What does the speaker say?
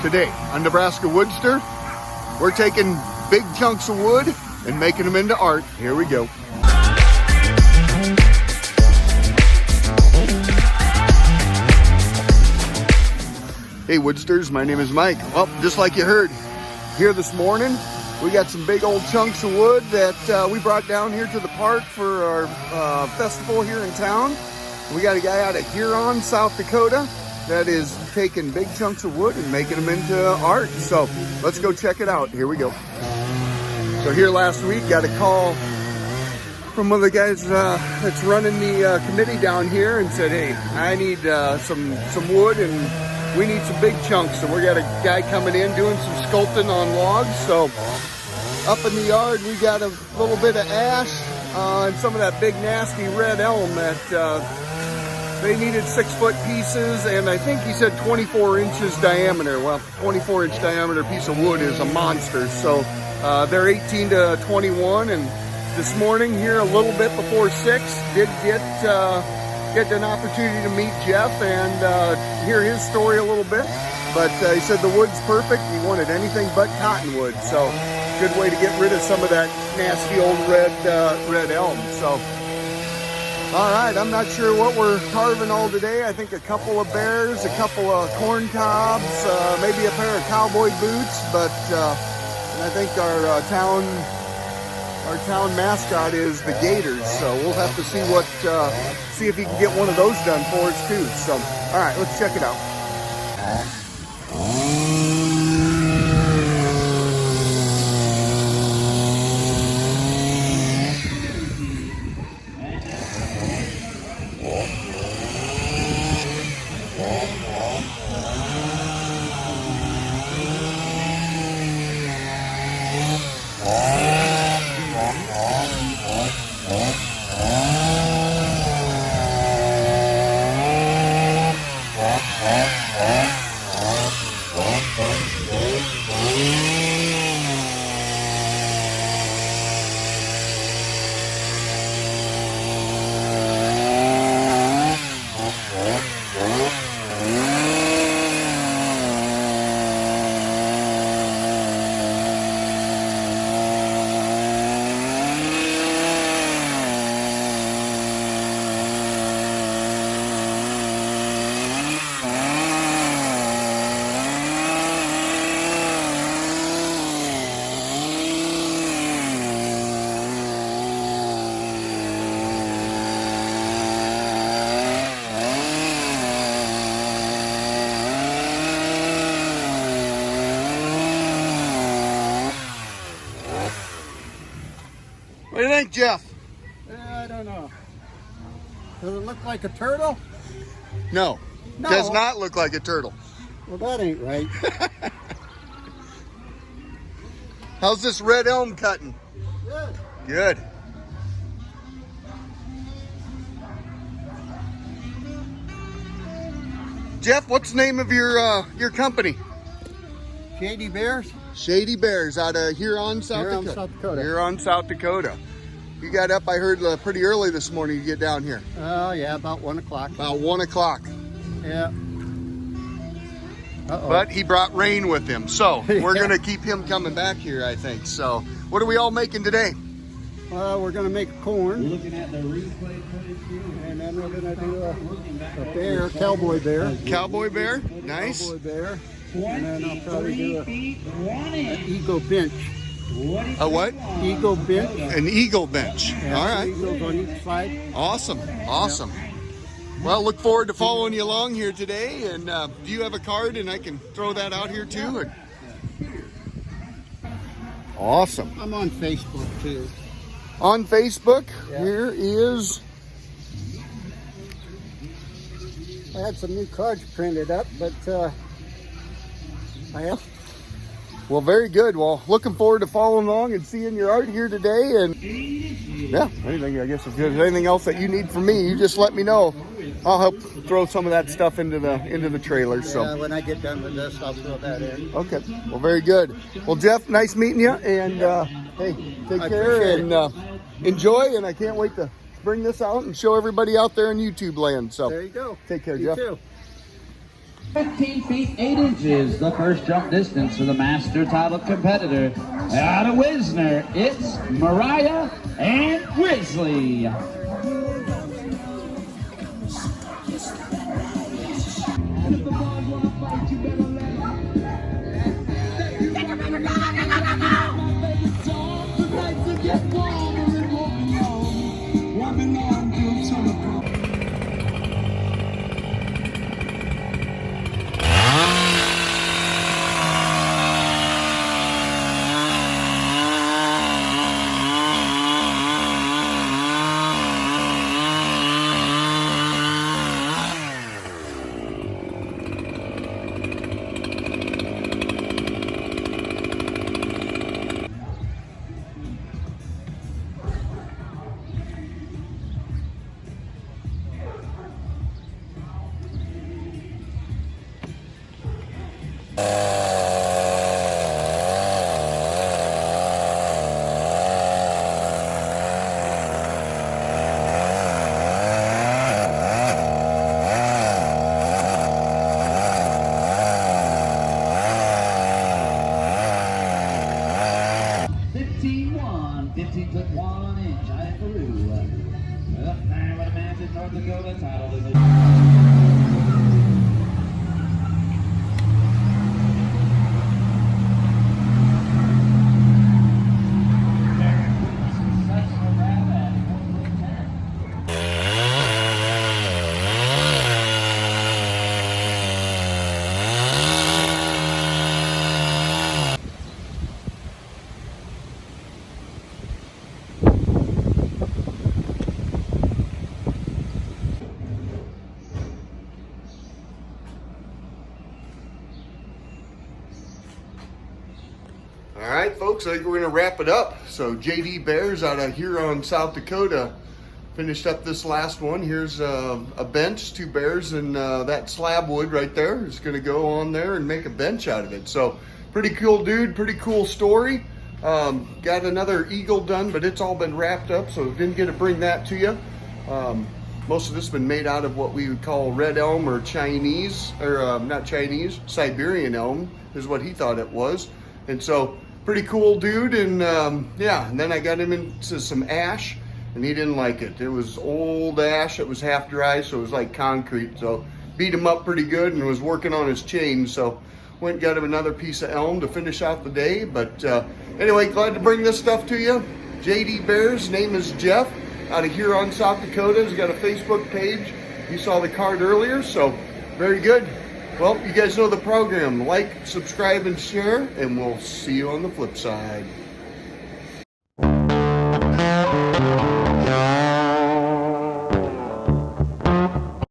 Today on Nebraska WoodSTR, we're taking big chunks of wood and making them into art. Here we go. Hey WoodSTRs, my name is Mike. Well, just like you heard, here this morning, we got some big old chunks of wood that we brought down here to the park for our festival here in town. We got a guy out of Huron, South Dakota, that is taking big chunks of wood and making them into art. So let's go check it out. Here we go. So here last week, got a call from one of the guys that's running the committee down here and said, hey, I need some wood and we need some big chunks. So we got a guy coming in doing some sculpting on logs. So up in the yard, we got a little bit of ash and some of that big nasty red elm that they needed 6-foot pieces, and I think he said 24 inches diameter. Well, 24-inch diameter piece of wood is a monster. So they're 18 to 21, and this morning here a little bit before 6, did get an opportunity to meet Jeff and hear his story a little bit. But he said the wood's perfect. He wanted anything but cottonwood, so good way to get rid of some of that nasty old red elm. So. All right, I'm not sure what we're carving all today. I think a couple of bears, a couple of corn cobs, maybe a pair of cowboy boots, but and I think our town mascot is the Gators, so we'll have to see if he can get one of those done for us too. So, all right, let's check it out. What do you think, Jeff? I don't know. Does it look like a turtle? No, does not look like a turtle. Well, that ain't right. How's this red elm cutting? Good. Good. Jeff, what's the name of your company? Shady Bears? Shady Bears out of Huron, South Dakota. Huron, South Dakota. You got up, I heard, pretty early this morning to get down here. Oh, yeah, about 1 o'clock. About 1 o'clock. Yeah. Uh-oh. But he brought rain with him, so we're going to keep him coming back here, I think. So what are we all making today? We're going to make corn. We're looking at the replay footage here. And then we're going to do a bear, cowboy bear. Cowboy bear, nice. Cowboy bear. And then I'll probably do an eagle bench. A what? Eagle bench. An eagle bench. Yeah, All right. Eagles on each side. Awesome. Awesome. Well, look forward to following you along here today. And do you have a card and I can throw that out here too? Or? Awesome. I'm on Facebook too. On Facebook, Yeah. Here is... I had some new cards printed up, but I have. Well, very good. Well, looking forward to following along and seeing your art here today. And yeah, anything, I guess if there's anything else that you need from me, you just let me know. I'll help throw some of that stuff into the trailer. So Yeah, when I get done with this, I'll throw that in. okay, well, very good. Well, Jeff, nice meeting you, and hey, take care and enjoy. And I can't wait to bring this out and show everybody out there in YouTube land. So There you go. take care, You Jeff. too. 15 feet 8 inches, the first jump distance for the master title competitor. Out of Wisner, it's Mariah and Grizzly. North Dakota title is All right, folks, I think we're going to wrap it up. So JD Bears out of Huron, South Dakota, finished up this last one. Here's a bench, 2 bears, and that slab wood right there is going to go on there and make a bench out of it. So pretty cool dude, pretty cool story. Got another eagle done, but it's all been wrapped up, so didn't get to bring that to you. Most of this has been made out of what we would call red elm or Chinese, or not Chinese, Siberian elm is what he thought it was. And so pretty cool dude. And yeah, and then I got him into some ash and he didn't like it. It was old ash, it was half dry, so it was like concrete. So beat him up pretty good and was working on his chain. So went and got him another piece of elm to finish out the day. But anyway, glad to bring this stuff to you. JD Bears, name is Jeff, out of Huron, South Dakota. He's got a Facebook page. You saw the card earlier, so very good. Well, you guys know the program. Like, subscribe, and share, and we'll see you on the flip side.